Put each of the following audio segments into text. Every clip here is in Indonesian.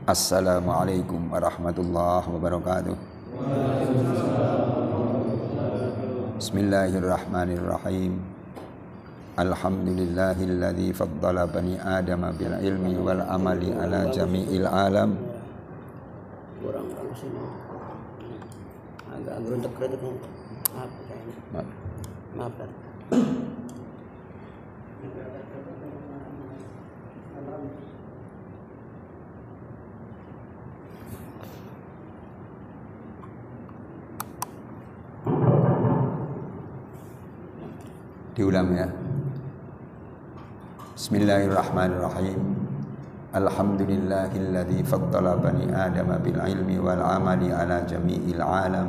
Assalamualaikum warahmatullahi wabarakatuh. Bismillahirrahmanirrahim. Alhamdulillahilladzi faddala bani adama bil ilmi wal amali ala jami'il alam. Kurang sini. Agak geruduk-geruduk. Maaf. Diulang ya. Bismillahirrahmanirrahim. Alhamdulillahilladzi faddala bani adama bil ilmi wal amali ala jami'il alam.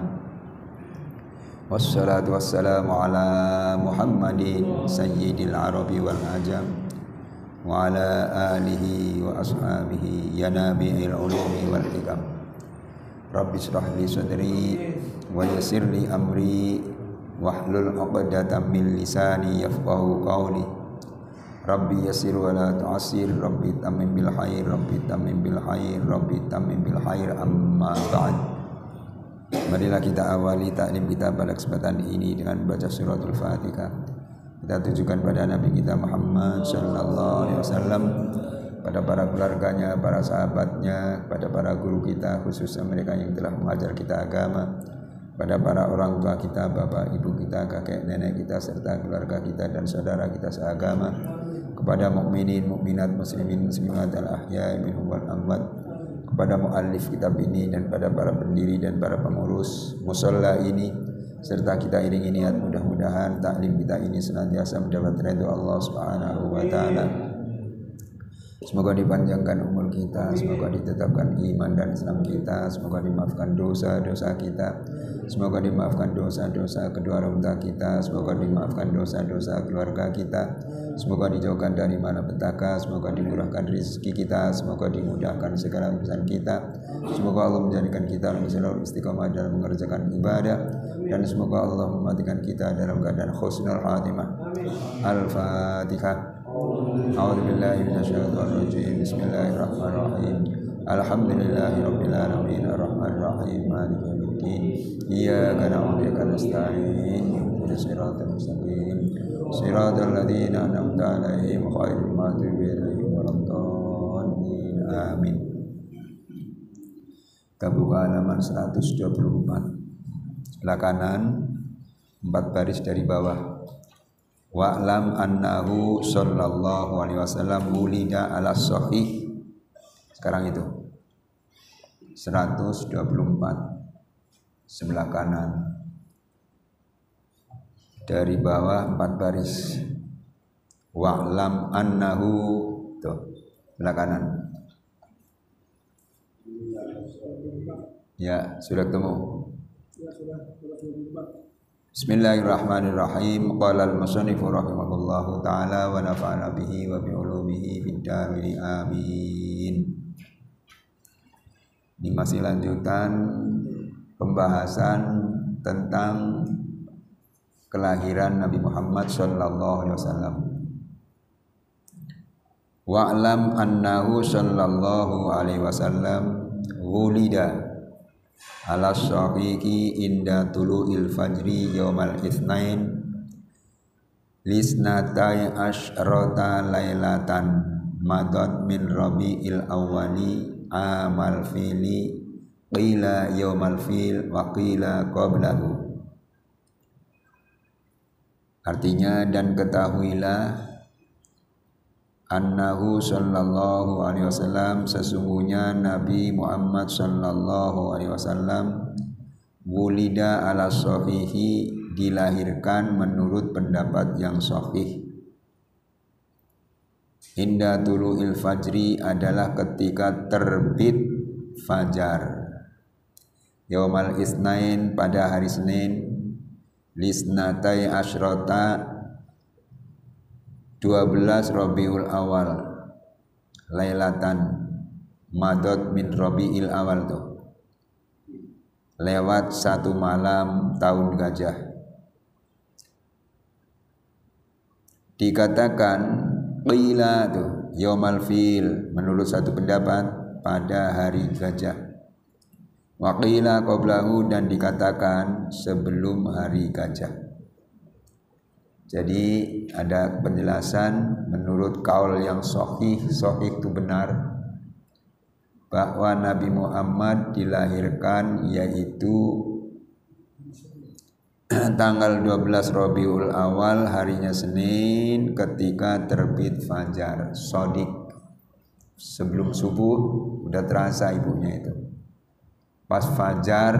Wassalatu wassalamu ala Muhammadin sayyidil arabi wal ajam wa ala alihi wa ashabihi ya nabi'il ulumi wal hikam. Rabbi shrah li sadri wa yassir li amri wahlul 'uqdatam min lisani yafqahu qawli. Rabbi yassir wa la tu'assir, Rabbi tammim bil khair, Rabbi tammim bil khair, Rabbi tammim bil khair, amma ba'd. Marilah kita awali taklim kita pada kesempatan ini dengan baca suratul Fatihah. Kita tujukan pada Nabi kita Muhammad sallallahu alaihi wasallam, pada para keluarganya, para sahabatnya, pada para guru kita, khususnya mereka yang telah mengajar kita agama, pada para orang tua kita, bapak, ibu kita, kakek, nenek kita, serta keluarga kita dan saudara kita seagama, kepada mukminin, mukminat, muslimin, muslimat, al-ahya'i minhum wal amwat, kepada muallif kitab ini dan pada para pendiri dan para pengurus musalla ini, serta kita iringi niat mudah-mudahan taklim kita ini senantiasa mendapat ridha Allah Subhanahu wa taala. Semoga dipanjangkan umur kita, semoga ditetapkan iman dan Islam kita, semoga dimaafkan dosa-dosa kita, semoga dimaafkan dosa-dosa kedua orang tua kita, semoga dimaafkan dosa-dosa keluarga kita, semoga dijauhkan dari malapetaka, semoga dimurahkan rezeki kita, semoga dimudahkan segala urusan kita, semoga Allah menjadikan kita selalu istiqomah dalam mengerjakan ibadah, dan semoga Allah mematikan kita dalam keadaan husnul khatimah. Al-Fatihah. A'udzubillahi minasyaitonir rajim. Bismillahirrahmanirrahim. Alhamdulillahirabbil alamin arrahmanir rahim maliki yaumiddin. Iyyaka na'budu wa iyyaka nasta'in. Ihdinas siratal mustaqim. Siratal ladzina an'amta 'alaihim ghairil maghdubi 'alaihim waladdallin. Amin. Kita buka halaman 124. Sebelah kanan 4 baris dari bawah. Wa'lam annahu sallallahu alaihi wasallam wulida ala sahih. Sekarang itu 124 sebelah kanan dari bawah 4 baris. Wa'lam annahu, tuh sebelah kanan. Ya, sudah ketemu. Bismillahirrahmanirrahim. Qala al-musannifu rahimahullahu ta'ala wa nafa'ana bihi wa bi ulumihi fid dharain amin. Ini masih lanjutan pembahasan tentang kelahiran Nabi Muhammad sallallahu alaihi wasallam. Wa'lam annahu sallallahu alaihi wasallam wulida ala syaqiqi inda tulu'il fajri yawmal itsnain lisnatai asyrata lailatan madad min rabi'il awwali amal fili qila yawmal fil wa qila qablahu. Artinya, dan ketahuilah annahu sallallahu alaihi wasallam, sesungguhnya Nabi Muhammad sallallahu alaihi wasallam wulida ala sahihi, dilahirkan menurut pendapat yang sahih. Inda tulu'il fajri adalah ketika terbit fajar. Yaumal isnain, pada hari Senin. Lisnatai asyrota, 12 Rabiul Awal, lailatan madad min Rabiul Awal, tuh lewat 1 malam tahun gajah. Dikatakan qila tuh yaumal fil menurut satu pendapat pada hari gajah. Wa qila qablahu, dan dikatakan sebelum hari gajah. Jadi ada penjelasan menurut kaul yang sahih itu benar, bahwa Nabi Muhammad dilahirkan yaitu tanggal 12 Rabiul Awal, harinya Senin, ketika terbit fajar shadiq. Sebelum subuh udah terasa ibunya itu. Pas fajar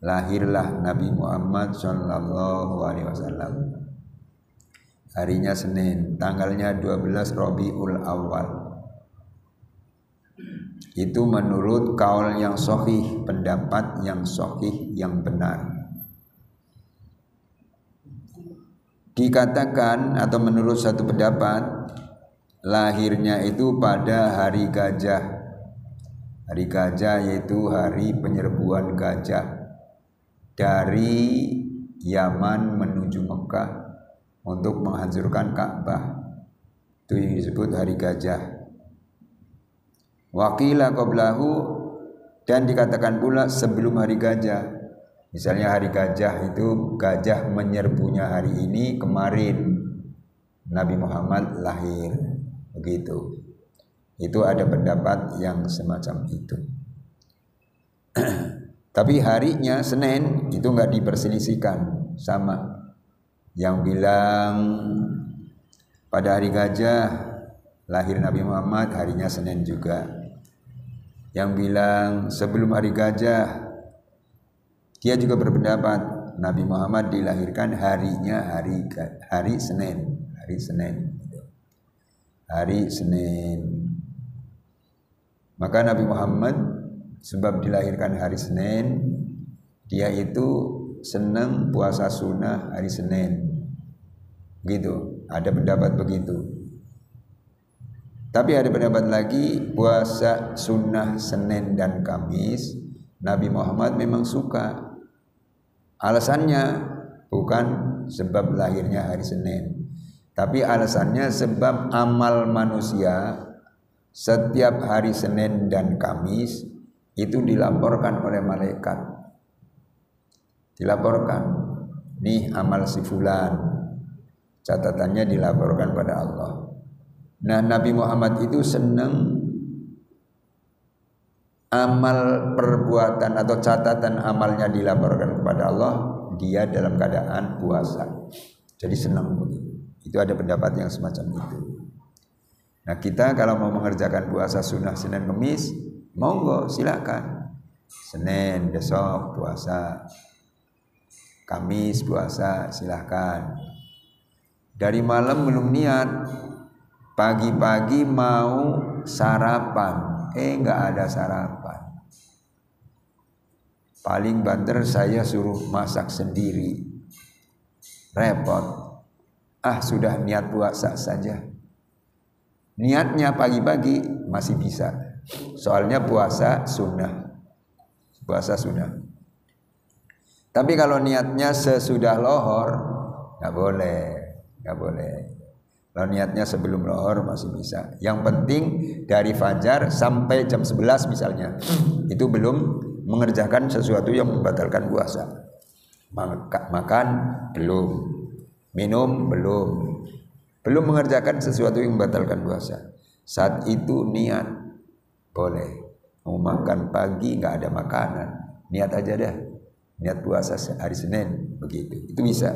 lahirlah Nabi Muhammad sallallahu alaihi wasallam. Harinya Senin, tanggalnya 12 Rabiul Awal. Itu menurut kaul yang sahih, pendapat yang sahih, yang benar. Dikatakan atau menurut satu pendapat, lahirnya itu pada hari gajah. Hari gajah yaitu hari penyerbuan gajah dari Yaman menuju Mekah untuk menghancurkan Ka'bah. Itu yang disebut hari gajah. Waqila qablahu, dan dikatakan pula sebelum hari gajah. Misalnya hari gajah itu, gajah menyerbunya hari ini, kemarin Nabi Muhammad lahir, begitu. Itu ada pendapat yang semacam itu. Tapi harinya Senin itu enggak diperselisihkan, sama. Yang bilang pada hari gajah lahir Nabi Muhammad, harinya Senin juga. Yang bilang sebelum hari gajah, dia juga berpendapat Nabi Muhammad dilahirkan harinya hari Senin, hari Senin. Maka Nabi Muhammad sebab dilahirkan hari Senin, dia itu senang puasa sunnah hari Senin. Gitu, ada pendapat begitu. Tapi ada pendapat lagi, puasa sunnah Senin dan Kamis Nabi Muhammad memang suka. Alasannya bukan sebab lahirnya hari Senin, tapi alasannya sebab amal manusia setiap hari Senin dan Kamis itu dilaporkan oleh malaikat. Dilaporkan, nih amal si fulan, catatannya dilaporkan pada Allah. Nah, Nabi Muhammad itu senang amal perbuatan atau catatan amalnya dilaporkan kepada Allah, dia dalam keadaan puasa. Jadi senang begitu. Itu ada pendapat yang semacam itu. Nah, kita kalau mau mengerjakan puasa sunnah Senin Kamis, monggo silakan. Senin besok puasa, Kamis puasa, silakan. Dari malam belum niat, pagi-pagi mau sarapan, enggak ada sarapan. Paling banter saya suruh masak sendiri, repot. Sudah niat puasa saja. Niatnya pagi-pagi masih bisa, soalnya puasa sunnah. Tapi kalau niatnya sesudah lohor, nggak boleh. Kalau niatnya sebelum lohor masih bisa. Yang penting dari fajar sampai jam 11 misalnya, itu belum mengerjakan sesuatu yang membatalkan puasa. Makan belum, minum belum mengerjakan sesuatu yang membatalkan puasa. Saat itu niat boleh. Mau makan pagi nggak ada makanan, niat aja dah, niat puasa hari Senin, begitu. Itu bisa.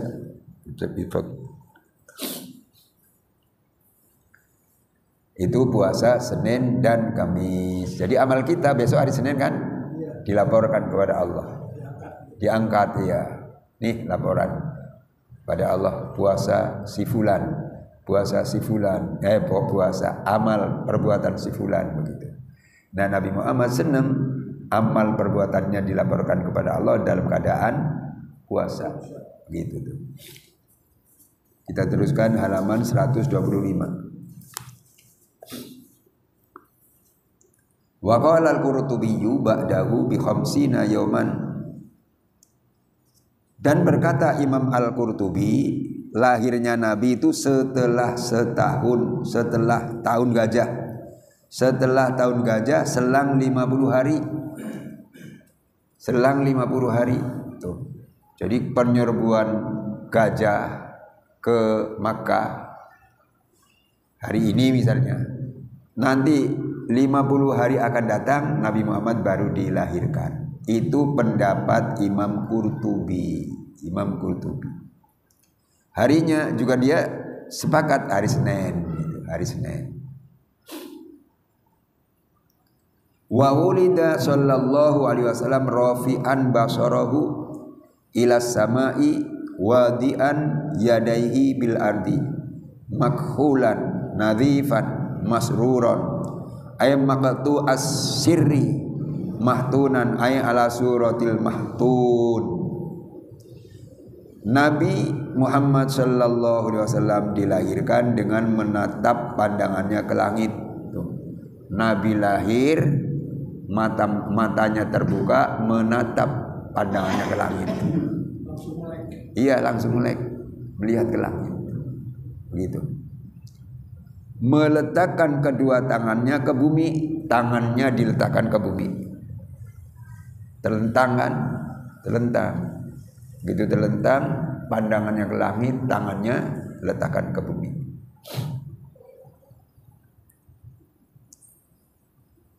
Itu puasa Senin dan Kamis. Jadi amal kita besok hari Senin kan dilaporkan kepada Allah, diangkat ya. Nih laporan pada Allah, puasa si fulan, puasa amal perbuatan si fulan, begitu. Nah, Nabi Muhammad senang amal perbuatannya dilaporkan kepada Allah dalam keadaan puasa, gitu tuh. Kita teruskan halaman 125. Wa qala al-Qurtubi ba'dahu bi khamsina yawman, dan berkata Imam Al-Qurtubi, lahirnya Nabi itu setelah setahun, setelah tahun gajah. setelah tahun gajah selang 50 hari. Selang 50 hari tuh. Jadi penyerbuan gajah ke Makkah hari ini misalnya. Nanti 50 hari akan datang Nabi Muhammad baru dilahirkan. Itu pendapat Imam Qurtubi. Imam Qurtubi. Harinya juga dia sepakat hari Senin gitu, hari Senin. Wa wulida sallallahu alaihi wasallam rafi'an basarahu ila samai wadi'an yadaihi bil ardi makhulan nadhifan masruran ay maqtu as-sirri mahtunan ay ala suratil mahtun. Nabi Muhammad sallallahu alaihi wasallam dilahirkan dengan menatap pandangannya ke langit. Nabi lahir, matanya terbuka, menatap pandangannya ke langit. Iya, langsung melek, melihat ke langit. Begitu. Meletakkan kedua tangannya ke bumi, tangannya diletakkan ke bumi. Terlentang. Gitu terlentang, pandangannya ke langit, tangannya letakkan ke bumi.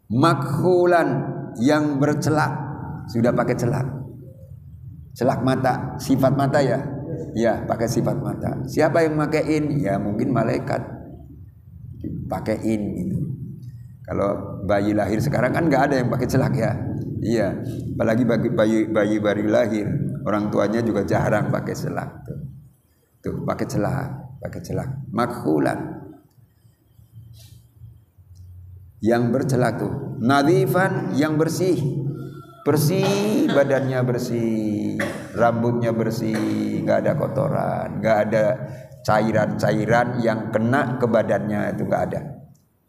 Makhulan yang bercelak, sudah pakai celak. Celak mata, sifat mata ya. Ya, pakai sifat mata. Siapa yang pakaiin? Ya mungkin malaikat. Pakaiin gitu. Kalau bayi lahir sekarang kan nggak ada yang pakai celak ya. Iya, apalagi bagi bayi baru lahir, orang tuanya juga jarang pakai celak. Tuh pakai celak. Makhulan. Yang bercelak tuh. Nadhifan yang bersih. Bersih, badannya bersih, rambutnya bersih, nggak ada kotoran, nggak ada cairan-cairan yang kena ke badannya, itu nggak ada.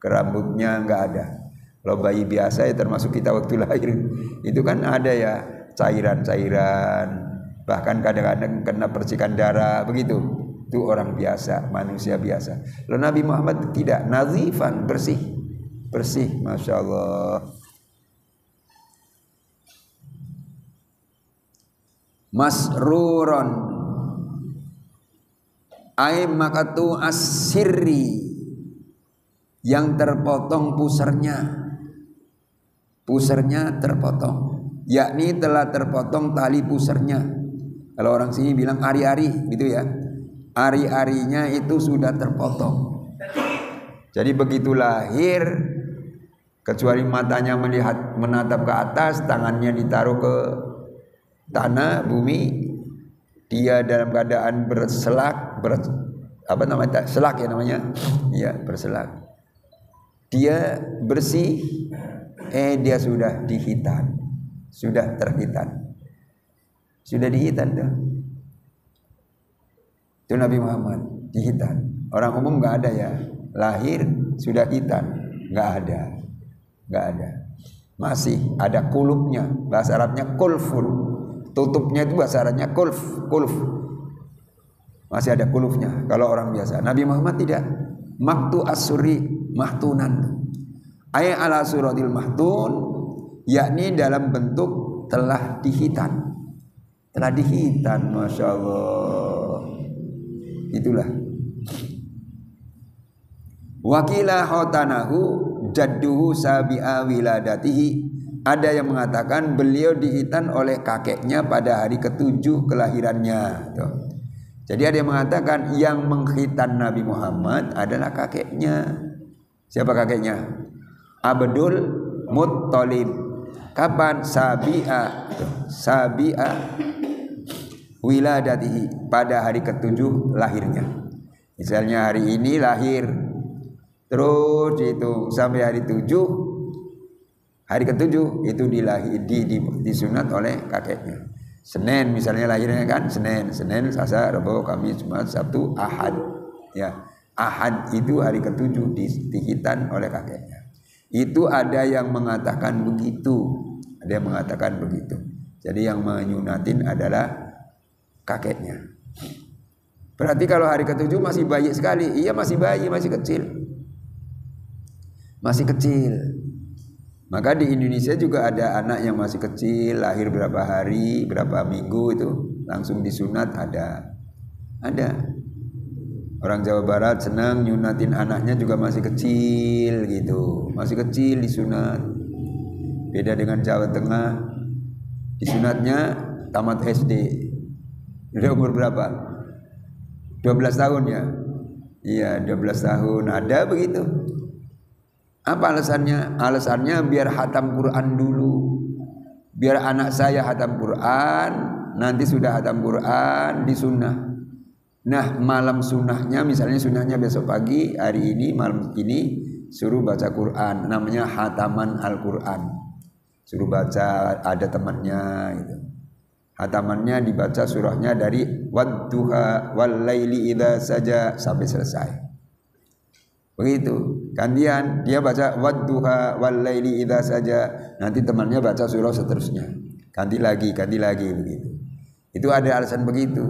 Ke rambutnya nggak ada. Kalau bayi biasa ya termasuk kita waktu lahir itu kan ada ya cairan-cairan, bahkan kadang-kadang kena percikan darah begitu. Itu orang biasa, manusia biasa. Lalu Nabi Muhammad tidak, nazifan, bersih, masya Allah. Masruron, ay makatu as-sirri, yang terpotong pusernya terpotong, yakni telah terpotong tali pusernya. Kalau orang sini bilang ari-ari gitu ya, ari-arinya itu sudah terpotong. Jadi begitu lahir, kecuali matanya melihat menatap ke atas, tangannya ditaruh ke tanah bumi, dia dalam keadaan berselak, selak ya namanya, ya berselak. Dia bersih, dia sudah dihitan, sudah terhitan, sudah dihitan tuh. Itu Nabi Muhammad dihitan. Orang umum nggak ada ya, lahir sudah hitan, nggak ada. Masih ada kulupnya, bahasa Arabnya kulful. Tutupnya itu bahasa Arabnya kulf. Masih ada kulufnya kalau orang biasa. Nabi Muhammad tidak. Maktu as-suri mahtunan. Ay ala suratil mahtun, yakni dalam bentuk telah dihitan. Masya Allah. Itulah. Wakila khotanahu jadduhu sabi'a wiladatihi. Ada yang mengatakan beliau dihitan oleh kakeknya pada hari ke-7 kelahirannya. Tuh. Jadi ada yang mengatakan yang menghitan Nabi Muhammad adalah kakeknya. Siapa kakeknya? Abdul Muttalib. Kapan? Sabi'a wiladatihi, pada hari ke-7 lahirnya. Misalnya hari ini lahir, terus itu sampai hari 7, hari ke-7 itu disunat oleh kakeknya. Senin misalnya lahirnya kan, Senin, Selasa, Rabu, Kamis, Jumat, Sabtu, Ahad. Ya, Ahad itu hari ke-7 dihitan oleh kakeknya. Itu ada yang mengatakan begitu, Jadi yang menyunatin adalah kakeknya. Berarti kalau hari ke-7 masih bayi sekali. Iya masih bayi, masih kecil. masih kecil. Maka di Indonesia juga ada anak yang masih kecil, lahir berapa hari, berapa minggu itu langsung disunat ada. Orang Jawa Barat senang nyunatin anaknya juga masih kecil gitu, masih kecil disunat. Beda dengan Jawa Tengah, disunatnya tamat SD. Udah umur berapa? 12 tahun ya? Iya, 12 tahun ada begitu. Apa alasannya? Alasannya biar hatam Quran dulu. Biar anak saya hatam Quran, nanti sudah hatam Quran disunnah. Nah, malam sunnahnya, misalnya sunnahnya besok pagi, hari ini, malam ini suruh baca Quran, namanya hataman Al-Quran. Suruh baca, ada temannya gitu. Hatamannya dibaca surahnya dari wadduha wal laili idza saja sampai selesai. Begitu. Gantian dia baca wadduha wal laili idza saja, nanti temannya baca surah seterusnya. Ganti lagi begitu. Itu ada alasan begitu.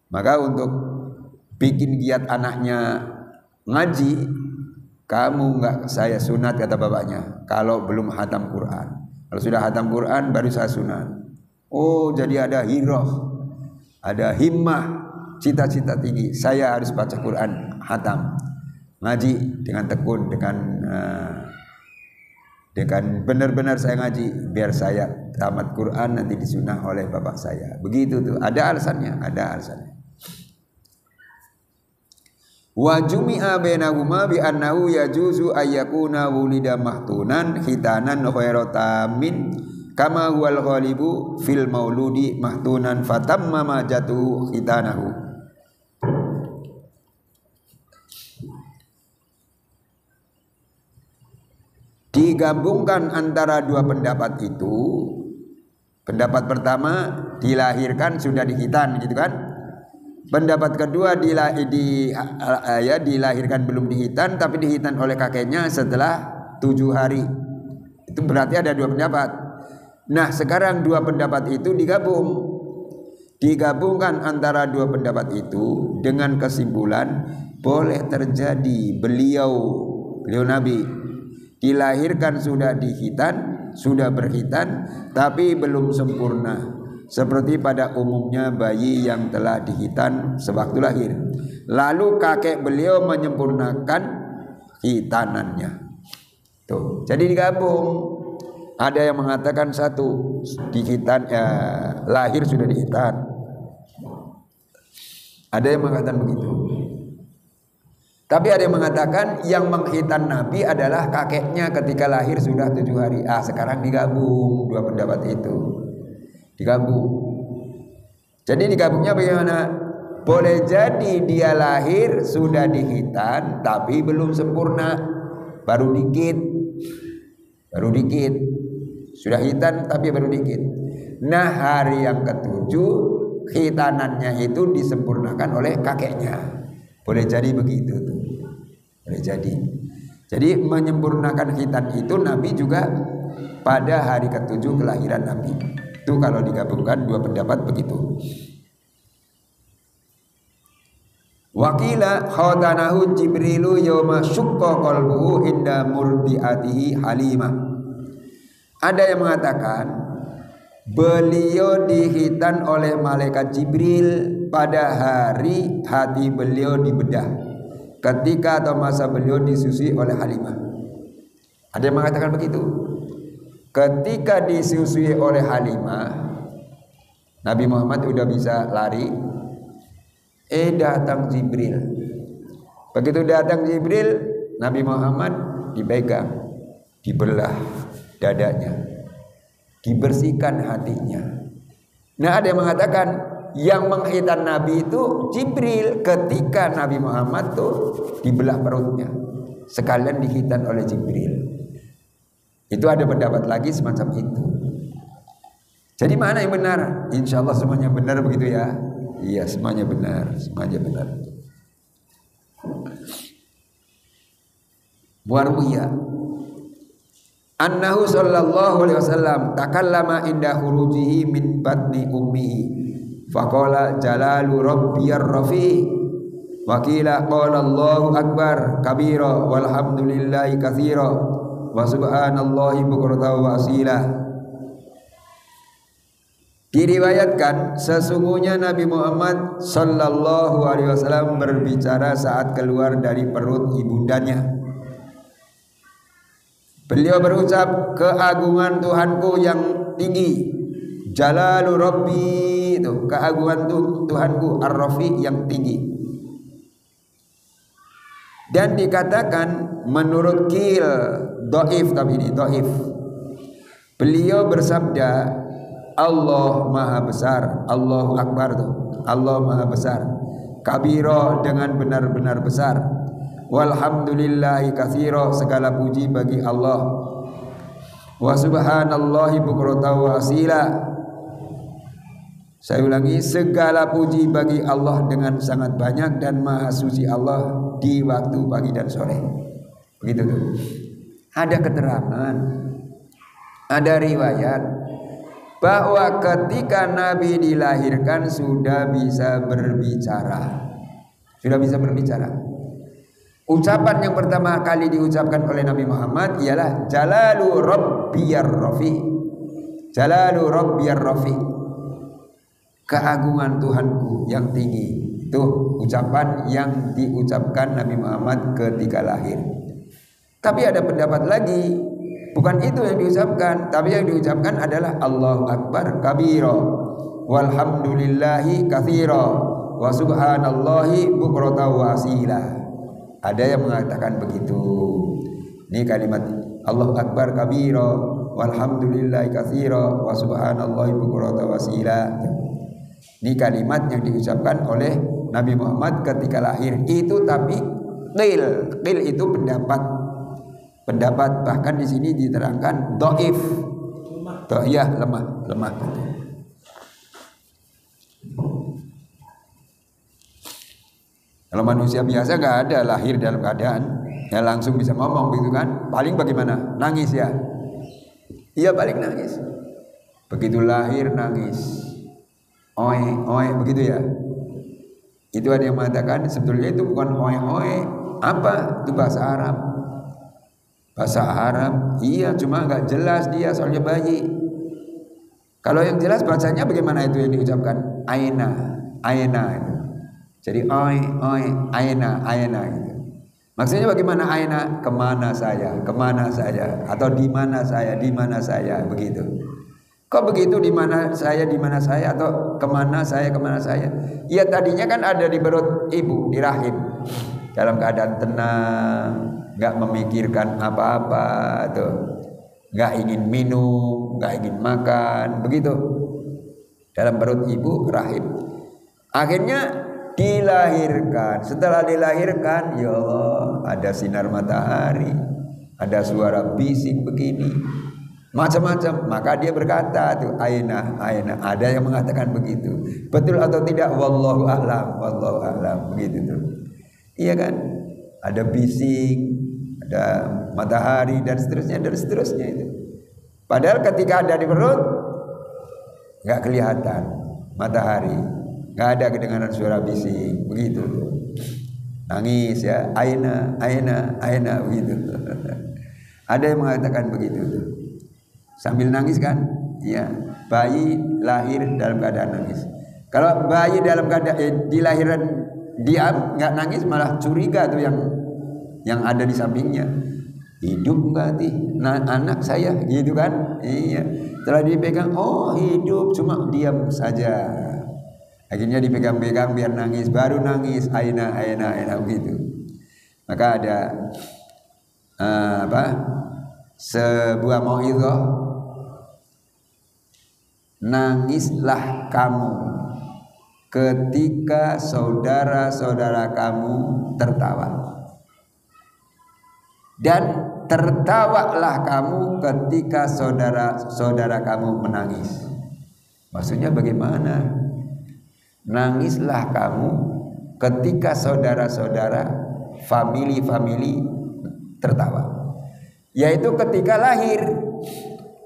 Maka untuk bikin giat anaknya ngaji, kamu enggak saya sunat kata bapaknya kalau belum hatam Quran. Kalau sudah hatam Quran baru saya sunat. Oh, jadi ada hiroh, ada himmah, cita-cita tinggi. Saya harus baca Quran hatam, ngaji dengan tekun, dengan benar-benar saya ngaji biar saya tamat Quran nanti disunah oleh bapak saya. Begitu tuh, ada alasannya. Wa jumi'a bainahuma bi annahu yajuzu ayyakuna wulida mahtunan khitanan khairatamin kama huwal ghalibu fil mauludi mahtunan fatamma ma jatu khitanahu. Digabungkan antara dua pendapat itu. Pendapat pertama dilahirkan sudah dikhitan gitu kan. Pendapat kedua dilahirkan belum dihitan tapi dihitan oleh kakeknya setelah 7 hari. Itu berarti ada dua pendapat. Nah, sekarang dua pendapat itu digabungkan antara dua pendapat itu dengan kesimpulan boleh terjadi beliau Nabi dilahirkan sudah dihitan, sudah berhitan tapi belum sempurna. Seperti pada umumnya bayi yang telah dihitan sewaktu lahir. Lalu kakek beliau menyempurnakan hitanannya. Tuh, jadi digabung. Ada yang mengatakan satu dihitan lahir sudah dihitan. Ada yang mengatakan begitu. Tapi ada yang mengatakan yang menghitan Nabi adalah kakeknya ketika lahir sudah 7 hari. Sekarang digabung dua pendapat itu. Digabung. Jadi digabungnya bagaimana? Boleh jadi dia lahir sudah dihitan tapi belum sempurna, baru dikit. Sudah hitan tapi baru dikit. Nah, hari yang ke-7 hitanannya itu disempurnakan oleh kakeknya. Boleh jadi begitu tuh. Boleh jadi. Jadi menyempurnakan hitan itu Nabi juga pada hari ke-7 kelahiran Nabi. Itu kalau digabungkan dua pendapat begitu. Wakila khawtanahu Jibrilu yawma syukka qalbuhu inda murdiatihi Halimah. Ada yang mengatakan beliau dihitan oleh malaikat Jibril pada hari hati beliau dibedah ketika atau masa beliau disusui oleh Halimah. Ada yang mengatakan begitu. Ketika disusui oleh Halimah, Nabi Muhammad udah bisa lari. Datang Jibril. Begitu datang Jibril, Nabi Muhammad dipegang, dibelah dadanya, dibersihkan hatinya. Nah, ada yang mengatakan yang menghitan Nabi itu Jibril ketika Nabi Muhammad tuh dibelah perutnya, sekalian dihitan oleh Jibril. Itu ada pendapat lagi semacam itu. Jadi mana yang benar? Insya Allah semuanya benar begitu ya. Iya, semuanya benar. Warwiya annahu sallallahu alaihi wasallam takallama inda khurujihi min batni ummihi faqala jalalu rabbiyar rafi wa qila qala Allahu akbar kabira walhamdulillahi katsira wa subhanallahi bukratan wa asila. Diriwayatkan sesungguhnya Nabi Muhammad sallallahu alaihi wasallam berbicara saat keluar dari perut ibundanya. Beliau berucap, keagungan Tuhanku yang tinggi, jalalu rabbi, itu keagungan Tuhanku ar-rafi yang tinggi. Dan dikatakan menurut Qil dhaif, tapi ini dhaif. Beliau bersabda, Allah maha besar, Allahu akbar tuh, Allah maha besar, kabiro dengan benar-benar besar, walhamdulillahi katsira segala puji bagi Allah, wa subhanallahi bukratan wa asila. Saya ulangi, segala puji bagi Allah dengan sangat banyak dan maha suci Allah di waktu pagi dan sore. Begitu tuh. Ada keterangan, ada riwayat bahwa ketika Nabi dilahirkan sudah bisa berbicara. Sudah bisa berbicara. Ucapan yang pertama kali diucapkan oleh Nabi Muhammad ialah jalalu rabbiyar rafi. Jalalu rabbiyar rafi. Keagungan Tuhanku yang tinggi. Itu ucapan yang diucapkan Nabi Muhammad ketika lahir. Tapi ada pendapat lagi, bukan itu yang diucapkan, tapi yang diucapkan adalah Allahu akbar kabira walhamdulillahi katsira wa subhanallahi bukratan wa asila. Ada yang mengatakan begitu. Ini kalimat Allahu akbar kabira walhamdulillahi katsira wa subhanallahi bukratan wa asila. Ini kalimat yang diucapkan oleh Nabi Muhammad ketika lahir. Itu tapi qil itu pendapat, bahkan di sini diterangkan dhaif. Ya, lemah. Kalau manusia biasa nggak ada lahir dalam keadaan ya langsung bisa ngomong gitu kan. Paling bagaimana? Nangis ya. Iya, paling nangis. Begitu lahir nangis. Oi, begitu ya. Itu ada yang mengatakan sebetulnya itu bukan oi. Apa? Itu bahasa Arab. Bahasa Arab, iya, cuma nggak jelas dia soalnya bayi. Kalau yang jelas bacanya bagaimana itu yang diucapkan? Aina. Jadi oi, aina gitu. Maksudnya bagaimana aina? Kemana saya, atau di mana saya, begitu. Kok begitu, di mana saya, atau kemana saya? Ya tadinya kan ada di perut ibu, di rahim, dalam keadaan tenang, nggak memikirkan apa-apa tuh, nggak ingin minum, nggak ingin makan, begitu, dalam perut ibu rahim. Akhirnya dilahirkan. Setelah dilahirkan, ya Allah, ada sinar matahari, ada suara bising begini, macam-macam. Maka dia berkata tuh aina. Ada yang mengatakan begitu. Betul atau tidak? Wallahu a'lam, begitu tuh. Iya kan? Ada bising, ada matahari dan seterusnya itu. Padahal ketika ada di perut nggak kelihatan matahari, nggak ada kedengaran suara bising, begitu. Nangis ya, aina begitu. Ada yang mengatakan begitu sambil nangis kan? Ya, bayi lahir dalam keadaan nangis. Kalau bayi dalam keadaan dilahiran diam nggak nangis, malah curiga tuh yang ada di sampingnya, hidup nggak nih anak saya, gitu kan? Iya. Setelah dipegang, oh hidup, cuma diam saja. Akhirnya dipegang-pegang biar nangis, baru nangis aina begitu. Maka ada sebuah mau'izah, nangislah kamu ketika saudara-saudara kamu tertawa, dan tertawalah kamu ketika saudara-saudara kamu menangis. Maksudnya bagaimana? Nangislah kamu ketika saudara-saudara, famili tertawa, yaitu ketika lahir.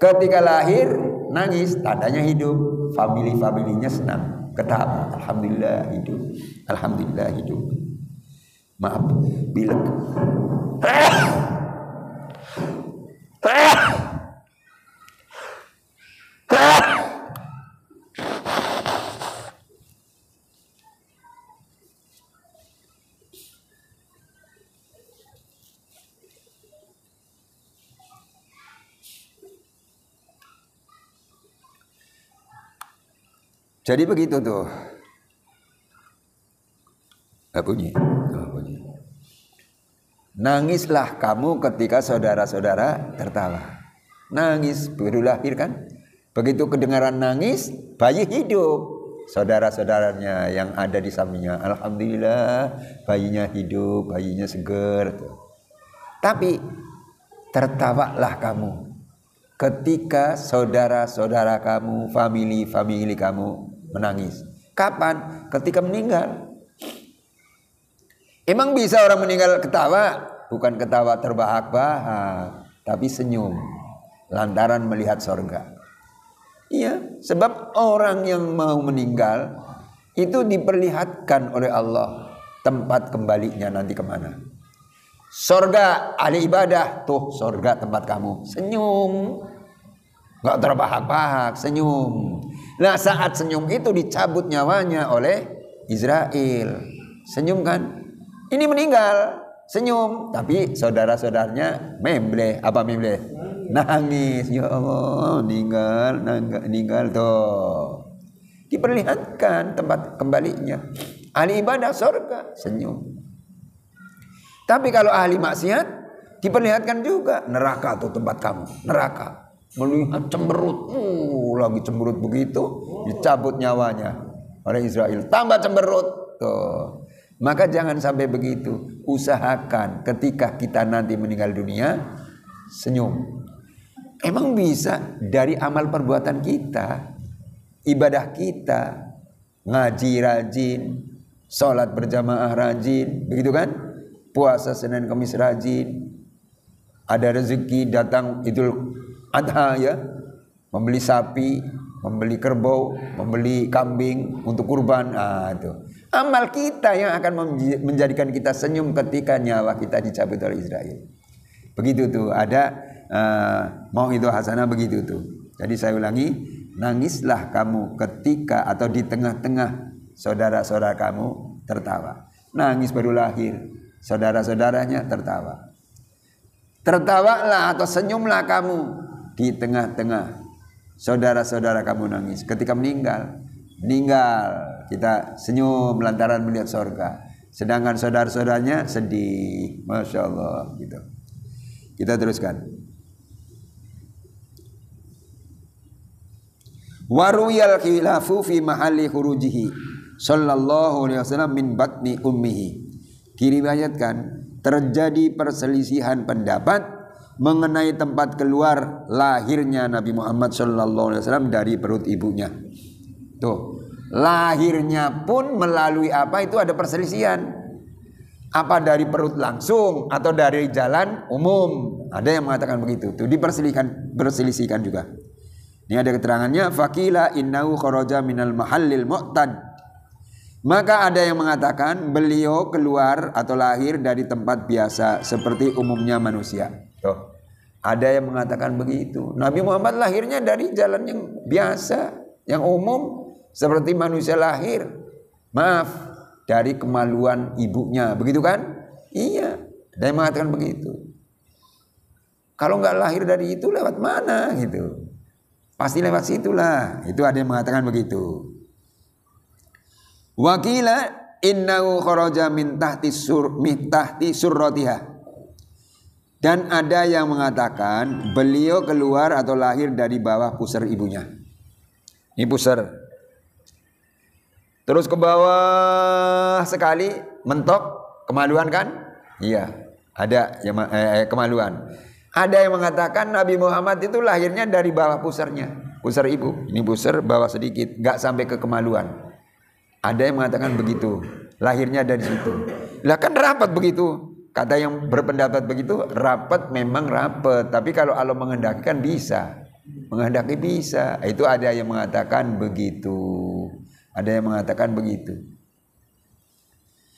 Ketika lahir nangis, tandanya hidup, familinya senang, ketawa, alhamdulillah hidup. Maaf, pilek. Jadi begitu tuh. Bunyi. Nangislah kamu ketika saudara-saudara tertawa. Nangis, baru lahir kan? Begitu kedengaran nangis, bayi hidup. Saudara-saudaranya yang ada di sampingnya, alhamdulillah bayinya hidup, bayinya seger. Tapi tertawalah kamu ketika saudara-saudara kamu, famili kamu menangis. Kapan? Ketika meninggal. Emang bisa orang meninggal ketawa? Bukan ketawa terbahak-bahak, tapi senyum lantaran melihat sorga. Iya, sebab orang yang mau meninggal itu diperlihatkan oleh Allah tempat kembalinya nanti kemana. Sorga ahli ibadah, tuh sorga tempat kamu. Senyum, gak terbahak-bahak, senyum. Nah saat senyum itu dicabut nyawanya oleh Israel. Senyum kan? Ini meninggal, senyum. Tapi saudara-saudaranya membleh. Apa membleh? Nangis. Ya Allah, meninggal tuh. Diperlihatkan tempat kembalinya. Ahli ibadah sorga, senyum. Tapi kalau ahli maksiat diperlihatkan juga neraka tuh tempat kamu, neraka. Melihat cemberut, lagi cemberut begitu, dicabut nyawanya oleh Israel. Tambah cemberut tuh. Maka jangan sampai begitu. Usahakan ketika kita nanti meninggal dunia senyum. Emang bisa dari amal perbuatan kita, ibadah kita, ngaji rajin, sholat berjamaah rajin, begitu kan? Puasa Senin Kamis rajin, ada rezeki datang Idul Adha ya, membeli sapi, membeli kerbau, membeli kambing untuk kurban. Itu amal kita yang akan menjadikan kita senyum ketika nyawa kita dicabut oleh Israel. Begitu tuh ada mau itu hasanah begitu tuh. Jadi saya ulangi, nangislah kamu ketika atau di tengah-tengah saudara-saudara kamu tertawa. Nangis baru lahir, saudara-saudaranya tertawa. Tertawalah atau senyumlah kamu di tengah-tengah saudara-saudara kamu nangis. Ketika meninggal kita senyum lantaran melihat sorga. Sedangkan saudara-saudaranya sedih. Masya Allah gitu. Kita teruskan. Waruyal khilafu fi mahalli khurujihi sallallahu alaihi wasallam min batni ummihi. Diriwayatkan terjadi perselisihan pendapat mengenai tempat keluar lahirnya Nabi Muhammad sallallahu alaihi wasallam dari perut ibunya. Tuh, lahirnya pun melalui apa itu ada perselisihan. Apa dari perut langsung atau dari jalan umum? Ada yang mengatakan begitu. Tuh diperselisihkan juga. Ini ada keterangannya, faqila innahu kharaja minal mahallil mu'tad. Maka ada yang mengatakan beliau keluar atau lahir dari tempat biasa seperti umumnya manusia. Tuh. Ada yang mengatakan begitu. Nabi Muhammad lahirnya dari jalan yang biasa, yang umum seperti manusia lahir. Maaf, dari kemaluan ibunya, begitu kan? Iya, ada yang mengatakan begitu. Kalau nggak lahir dari itu lewat mana gitu? Pasti lewat situlah. Itu ada yang mengatakan begitu. Wakila innahu kharaja min tahti surratiha. Dan ada yang mengatakan beliau keluar atau lahir dari bawah pusar ibunya. Ini pusar. Terus ke bawah sekali mentok, kemaluan kan? Iya, ada yang kemaluan. Ada yang mengatakan Nabi Muhammad itu lahirnya dari bawah pusarnya, pusar ibu. Ini pusar bawah sedikit, nggak sampai ke kemaluan. Ada yang mengatakan begitu, lahirnya dari situ. Lah kan rapat begitu. Kata yang berpendapat begitu, rapat memang rapat. Tapi kalau Allah menghendaki kan bisa, menghendaki bisa. Itu ada yang mengatakan begitu. Ada yang mengatakan begitu.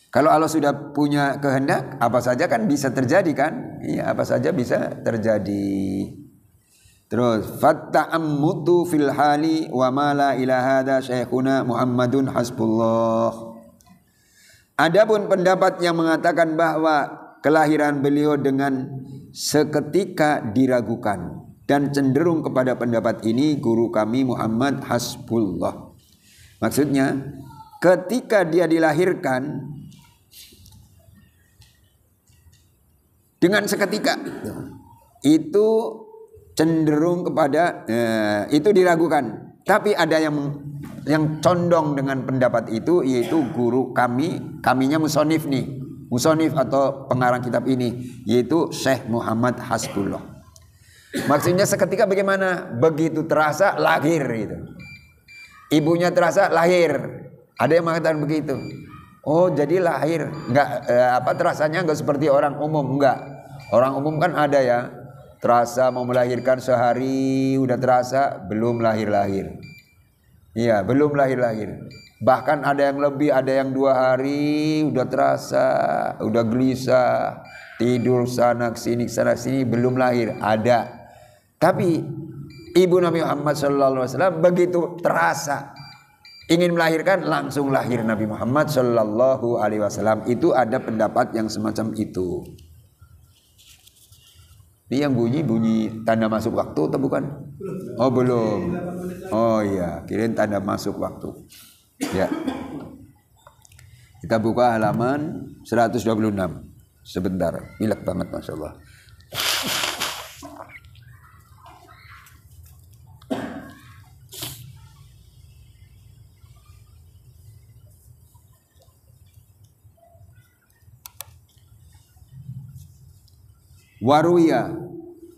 Kalau Allah sudah punya kehendak, apa saja kan bisa terjadi kan? Iya, apa saja bisa terjadi. Terus fatta'ammutu fil hali wa ma la ilaha hadza syekhuna Muhammadun hasbullah. Adapun pendapat yang mengatakan bahwa kelahiran beliau dengan seketika diragukan dan cenderung kepada pendapat ini guru kami Muhammad hasbullah. Maksudnya ketika dia dilahirkan dengan seketika itu cenderung kepada itu diragukan. Tapi ada yang condong dengan pendapat itu, yaitu guru kaminya musonif nih, musonif atau pengarang kitab ini, yaitu Syekh Muhammad Hasbullah. Maksudnya seketika bagaimana? Begitu terasa lahir gitu. Ibunya terasa lahir. Ada yang mengatakan begitu. Oh, jadi lahir enggak terasanya enggak seperti orang umum, enggak. Orang umum kan ada ya, terasa mau melahirkan sehari udah terasa belum lahir-lahir. Iya, belum lahir-lahir. Bahkan ada yang lebih, ada yang 2 hari udah terasa, udah gelisah, tidur sana sini belum lahir, ada. Tapi ibu Nabi Muhammad SAW begitu terasa ingin melahirkan, langsung lahir Nabi Muhammad SAW. Itu ada pendapat yang semacam itu. Ini yang bunyi tanda masuk waktu atau bukan? Oh belum. Oh iya, kirain tanda masuk waktu. Ya. Kita buka halaman 126. Sebentar, pilek banget Masya Allah. Waruya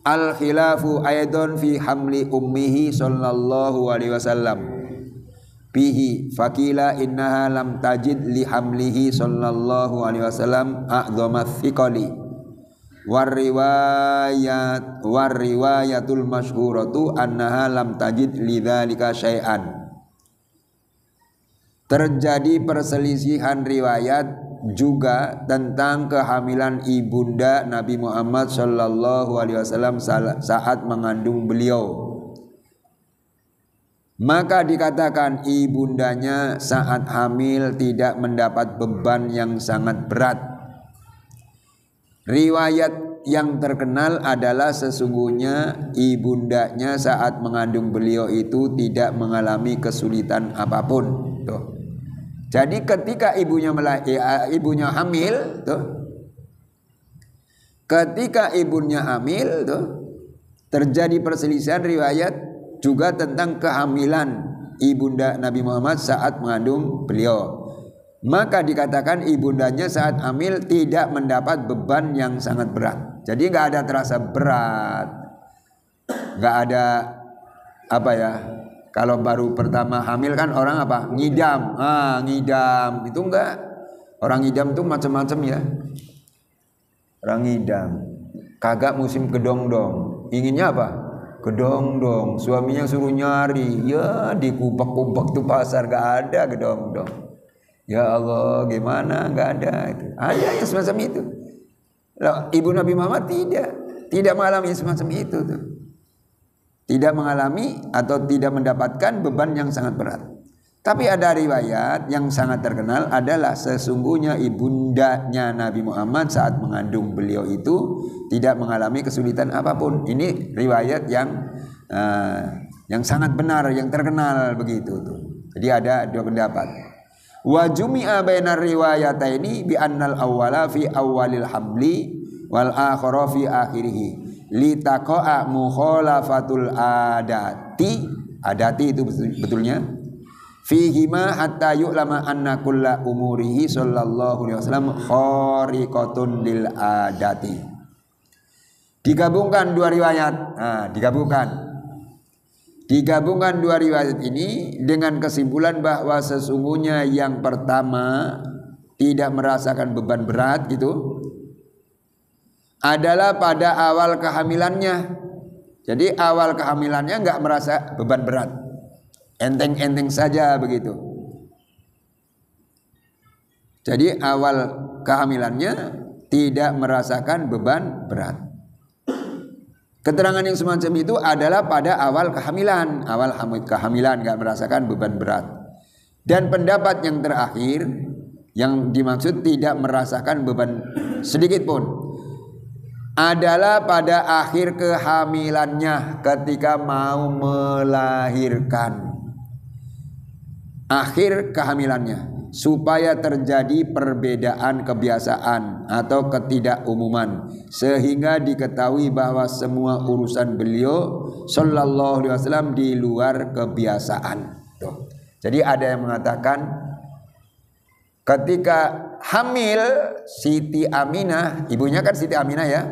al-khilafu aidon fi hamli ummihi sallallahu alaihi wasallam bihi fakila innaha lam tajid li hamlihi sallallahu alaihi wasallam a'dhamat thiqali warriwayatul masyhuratu annaha lam tajid lidzalika syai'an. Terjadi perselisihan riwayat juga tentang kehamilan ibunda Nabi Muhammad sallallahu alaihi wasallam saat mengandung beliau. Maka dikatakan ibundanya saat hamil tidak mendapat beban yang sangat berat. Riwayat yang terkenal adalah sesungguhnya ibundanya saat mengandung beliau itu tidak mengalami kesulitan apapun. Tuh. Jadi ketika ibunya hamil, tuh, ketika ibunya hamil, tuh, terjadi perselisihan riwayat juga tentang kehamilan ibunda Nabi Muhammad saat mengandung beliau. Maka dikatakan ibundanya saat hamil tidak mendapat beban yang sangat berat. Jadi nggak ada terasa berat, nggak ada apa ya. Kalau baru pertama hamil kan orang apa? Ngidam. Ngidam. Itu enggak. Orang ngidam tuh macam-macam ya. Orang ngidam. Kagak musim kedong-dong. Inginnya apa? Kedong-dong. Suaminya suruh nyari. Ya dikubak-kubak tuh pasar. Gak ada kedong-dong. Ya Allah gimana? Gak ada. Ada yang semacam itu. Loh, ibu Nabi Muhammad tidak. Tidak mengalami semacam itu tuh. Tidak mengalami atau tidak mendapatkan beban yang sangat berat. Tapi ada riwayat yang sangat terkenal adalah sesungguhnya ibundanya Nabi Muhammad saat mengandung beliau itu tidak mengalami kesulitan apapun. Ini riwayat yang sangat benar, yang terkenal begitu tuh. Jadi ada 2 pendapat. Wa jumi'a bainar riwayataini bi annal awwala fi awwalil habli wal akhara fi akhirih. Litaqa'a mukhalafatul adati itu betulnya fihima hatta yu'lama anna kulla umurihi sallallahu alaihi wasallam khariqatun lil adati. Digabungkan 2 riwayat. Digabungkan 2 riwayat ini dengan kesimpulan bahwa sesungguhnya yang pertama tidak merasakan beban berat gitu adalah pada awal kehamilannya. Jadi awal kehamilannya nggak merasa beban berat, enteng-enteng saja begitu. Jadi awal kehamilannya tidak merasakan beban berat. Keterangan yang semacam itu adalah pada awal kehamilan. Awal kehamilan nggak merasakan beban berat. Dan pendapat yang terakhir yang dimaksud tidak merasakan beban sedikit pun adalah pada akhir kehamilannya ketika mau melahirkan. Akhir kehamilannya, supaya terjadi perbedaan kebiasaan atau ketidakumuman, sehingga diketahui bahwa semua urusan beliau Sallallahu Alaihi Wasallam di luar kebiasaan. Tuh. Jadi ada yang mengatakan ketika hamil Siti Aminah, ibunya kan Siti Aminah ya,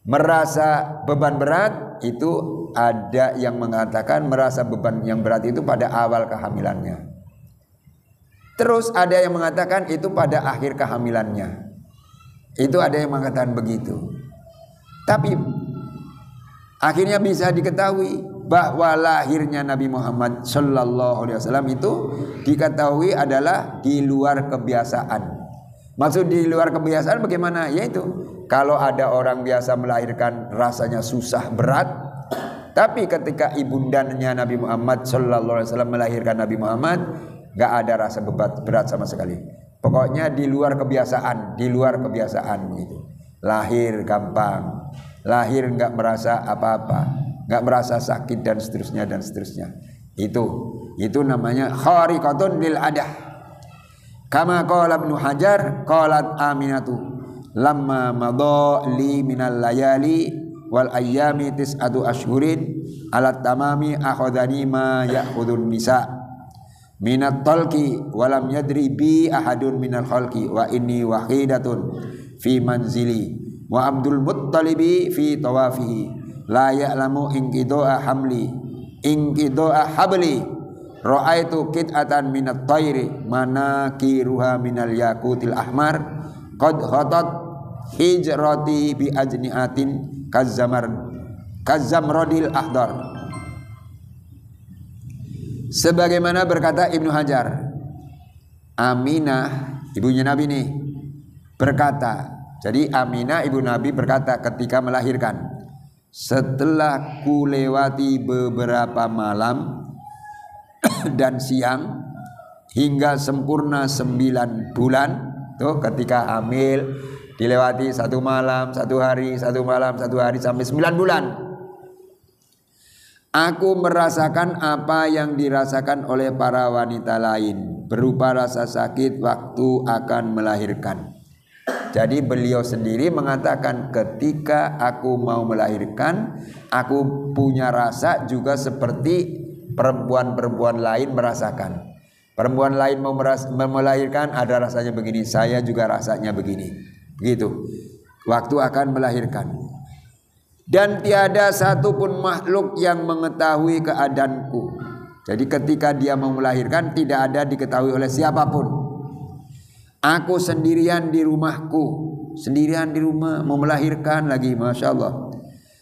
merasa beban berat, itu ada yang mengatakan merasa beban yang berat itu pada awal kehamilannya. Terus ada yang mengatakan itu pada akhir kehamilannya. Itu ada yang mengatakan begitu. Tapi akhirnya bisa diketahui bahwa lahirnya Nabi Muhammad Sallallahu Alaihi Wasallam itu diketahui adalah di luar kebiasaan. Maksud di luar kebiasaan bagaimana? Yaitu kalau ada orang biasa melahirkan rasanya susah berat, tapi ketika ibundanya Nabi Muhammad Sallallahu Alaihi Wasallam melahirkan Nabi Muhammad, gak ada rasa berat sama sekali. Pokoknya di luar kebiasaan gitu. Lahir gampang, lahir gak merasa apa-apa, gak merasa sakit dan seterusnya. Itu namanya khariqatun lil adah. Kama qala Ibnu Hajar, qalat Aminatu lamma madha li minal layali wal ayyami tis'atu ashhurin alat tamami akhadhani ma ya'khudun nisa minat talqi walam yadri bi ahadun minal khalqi wa inni wahidatun fi manzili wa Abdul Muttalibi fi tawafihi la ya'lamu inqida'a hamli inqida'a habli ra'aitu qit'atan minat tayri manakiruha minal yaqutil ahmar qad khatat hijrati bi ajniatin kazzamrodil ahdar. Sebagaimana berkata Ibnu Hajar, Aminah ibunya Nabi nih berkata, jadi Aminah ibu Nabi berkata ketika melahirkan, setelah ku lewati beberapa malam dan siang hingga sempurna 9 bulan, tuh ketika hamil dilewati 1 malam, 1 hari, 1 malam, 1 hari sampai 9 bulan. Aku merasakan apa yang dirasakan oleh para wanita lain, berupa rasa sakit waktu akan melahirkan. Jadi beliau sendiri mengatakan ketika aku mau melahirkan, aku punya rasa juga seperti perempuan-perempuan lain merasakan. Perempuan lain mau melahirkan ada rasanya begini, saya juga rasanya begini. Begitu waktu akan melahirkan. Dan tiada satupun makhluk yang mengetahui keadaanku. Jadi ketika dia mau melahirkan tidak ada diketahui oleh siapapun. Aku sendirian di rumahku, sendirian di rumah mau melahirkan lagi, Masya Allah.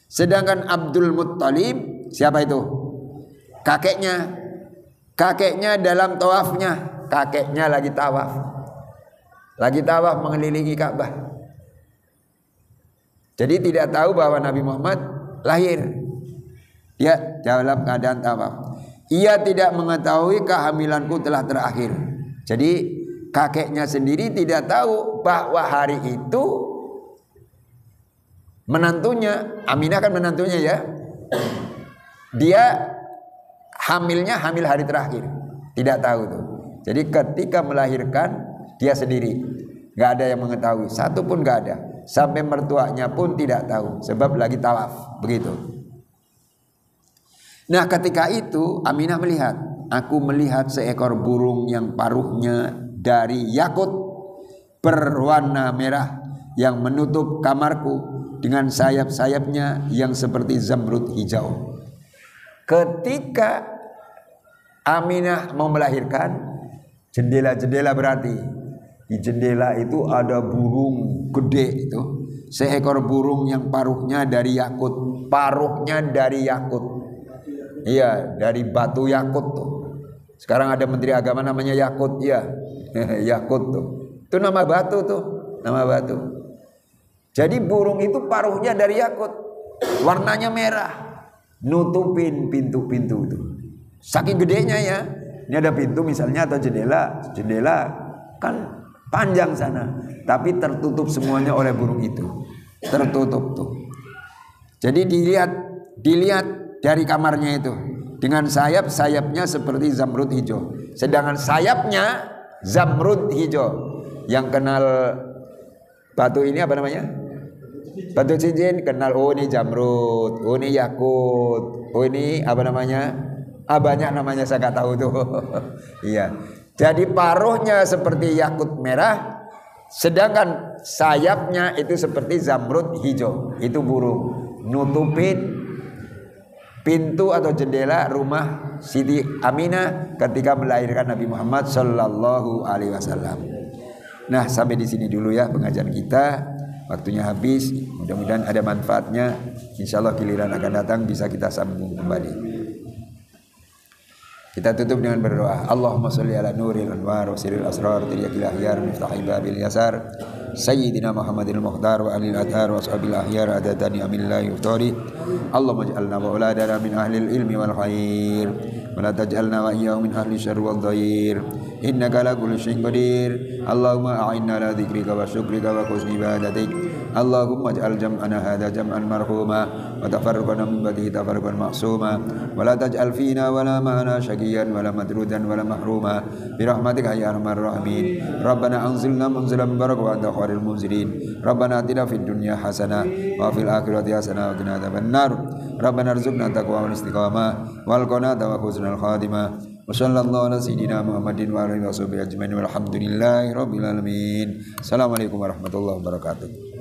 Sedangkan Abdul Muttalib, siapa itu? Kakeknya dalam tawafnya, kakeknya lagi tawaf mengelilingi Ka'bah. Jadi tidak tahu bahwa Nabi Muhammad lahir. Dia dalam keadaan tawaf. Ia tidak mengetahui kehamilanku telah terakhir. Jadi kakeknya sendiri tidak tahu bahwa hari itu menantunya, Aminah kan menantunya ya, dia hamilnya hamil hari terakhir. Tidak tahu tuh. Jadi ketika melahirkan dia sendiri, nggak ada yang mengetahui, satu pun nggak ada, sampai mertuanya pun tidak tahu, sebab lagi tawaf, begitu. Nah ketika itu Aminah melihat, aku melihat seekor burung yang paruhnya dari yakut berwarna merah yang menutup kamarku dengan sayap-sayapnya yang seperti zamrud hijau. Ketika Aminah mau melahirkan, jendela-jendela berarti. Di jendela itu ada burung gede itu, seekor burung yang paruhnya dari yakut, iya dari batu yakut tuh. Sekarang ada menteri agama namanya yakut ya, yakut tuh. Itu nama batu tuh, nama batu. Jadi burung itu paruhnya dari yakut, warnanya merah, nutupin pintu-pintu itu. Saking gedenya ya. Ini ada pintu misalnya atau jendela kan panjang sana, tapi tertutup semuanya oleh burung itu. Tertutup tuh. Jadi dilihat dari kamarnya itu dengan sayapnya seperti zamrud hijau. Sedangkan sayapnya zamrud hijau. Yang kenal batu ini apa namanya? Batu cincin kenal, oh ini zamrud, oh ini yakut, oh ini apa namanya? Banyak namanya saya nggak tahu tuh. Iya. Jadi paruhnya seperti yakut merah, sedangkan sayapnya itu seperti zamrud hijau. Itu burung nutupin pintu atau jendela rumah Siti Aminah ketika melahirkan Nabi Muhammad Sallallahu Alaihi Wasallam. Nah, sampai di sini dulu ya pengajian kita. Waktunya habis. Mudah-mudahan ada manfaatnya. Insya Allah giliran akan datang bisa kita sambung kembali. Kita tutup dengan berdoa. Allahumma sholli ala nuril anwar wa sirril asrar tiryakil ahyar miftahi babil yasar Sayyidina Muhammadil Mukhtar wa alil adhar wa ashabil ahyar adadani amillahi yuftari. Allahumma ja'alna wa uladana min ahlil ilmi wal khair wa la taj'alna wa iyyahum min ahli syarri wal dhair. Innaka ala kulli syai'in qadir. Allahumma a'inna ala dzikrika wa syukrika wa husni ibadatik. Allahumma ij'al jam'ana hadha jam'an marhuma wa tafarraqana min ba'dihi tafarruqan ma'suma wa la taj'al fina wa la ma'ana syaqiyan wa la madrudan wa la mahruma bi rahmatika ya arhamar rahimin. Rabbana anzilna munzilan mubarakan wa anta khairul munzilin. Rabbana atina fid dunya hasanah wa fil akhirati hasanah wa qina adzabannar. Rabbana arzuqna taqwa wal istiqamah wal qanata wa husnal khatimah. Wa sallallahu ala sayyidina Muhammadin wa alihi wa sahbihi ajmain walhamdulillahi rabbil alamin. Assalamualaikum warahmatullahi wabarakatuh.